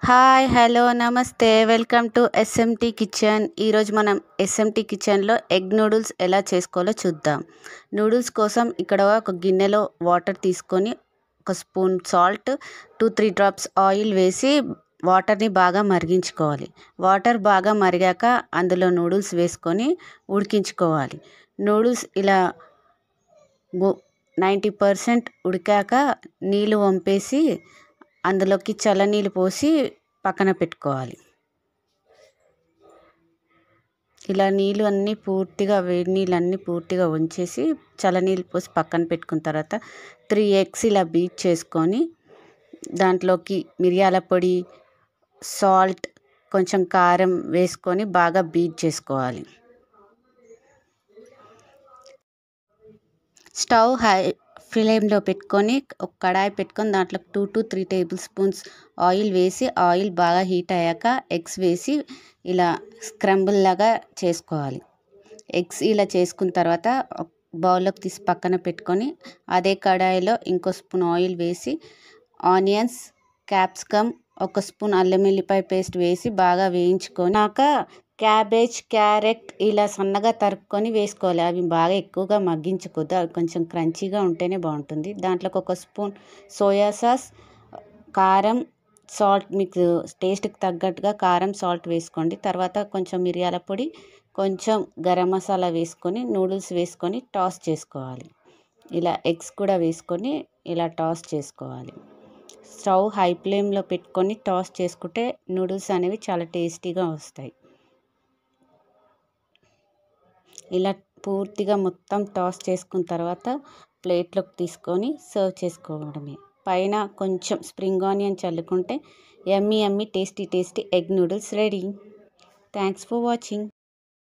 Hi hello నమస్తే welcome to SMT kitchen. ఈరోజు మనం ఎస్ఎంటీ కిచెన్లో ఎగ్ నూడిల్స్ ఎలా చేసుకోవాలో చూద్దాం. నూడిల్స్ కోసం ఇక్కడ ఒక గిన్నెలో వాటర్ తీసుకొని ఒక స్పూన్ సాల్ట్ 2-3 డ్రాప్స్ ఆయిల్ వేసి వాటర్ని బాగా మరిగించుకోవాలి. వాటర్ బాగా మరిగాక అందులో నూడిల్స్ వేసుకొని ఉడికించుకోవాలి. నూడిల్స్ ఇలా 90% ఉడికాక నీళ్ళు వంపేసి అందులోకి చల్లనీళ్ళు పోసి పక్కన పెట్టుకోవాలి. ఇలా నీళ్ళు అన్నీ పూర్తిగా వేడి నీళ్ళు అన్నీ పూర్తిగా ఉంచేసి చల్లనీళ్ళు పోసి పక్కన పెట్టుకున్న తర్వాత 3 ఎగ్స్ ఇలా బీట్ చేసుకొని దాంట్లోకి మిరియాల పొడి, సాల్ట్, కొంచెం కారం వేసుకొని బాగా బీట్ చేసుకోవాలి. స్టవ్ హై ఫ్లేమ్లో పెట్టుకొని ఒక కడాయి పెట్టుకొని దాంట్లో 2-3 టేబుల్ స్పూన్స్ ఆయిల్ వేసి ఆయిల్ బాగా హీట్ అయ్యాక ఎగ్స్ వేసి ఇలా స్క్రంబుల్ లాగా చేసుకోవాలి. ఎగ్స్ ఇలా చేసుకున్న తర్వాత బౌల్లోకి తీసి పక్కన పెట్టుకొని అదే కడాయిలో ఇంకో స్పూన్ ఆయిల్ వేసి ఆనియన్స్, క్యాప్సికమ్, ఒక స్పూన్ అల్లం వెల్లిపాయ పేస్ట్ వేసి బాగా వేయించుకొని క్యాబేజ్, క్యారెట్ ఇలా సన్నగా తరుక్కొని వేసుకోవాలి. అవి బాగా ఎక్కువగా మగ్గించకూడదు, అవి కొంచెం క్రంచీగా ఉంటేనే బాగుంటుంది. దాంట్లోకి ఒక స్పూన్ సోయా సాస్, కారం, సాల్ట్, మీకు టేస్ట్కి తగ్గట్టుగా కారం, సాల్ట్ వేసుకోండి. తర్వాత కొంచెం మిరియాల పొడి, కొంచెం గరం మసాలా వేసుకొని నూడిల్స్ వేసుకొని టాస్ చేసుకోవాలి. ఇలా ఎగ్స్ కూడా వేసుకొని ఇలా టాస్ చేసుకోవాలి. స్టవ్ హై ఫ్లేమ్లో పెట్టుకొని టాస్ చేసుకుంటే నూడిల్స్ అనేవి చాలా టేస్టీగా వస్తాయి. ఇలా పూర్తిగా మొత్తం టాస్ చేసుకున్న తర్వాత ప్లేట్లోకి తీసుకొని సర్వ్ చేసుకోవడమే. పైన కొంచెం స్ప్రింగ్ ఆనియన్ చల్లుకుంటే yummy tasty egg noodles ready. Thanks for watching.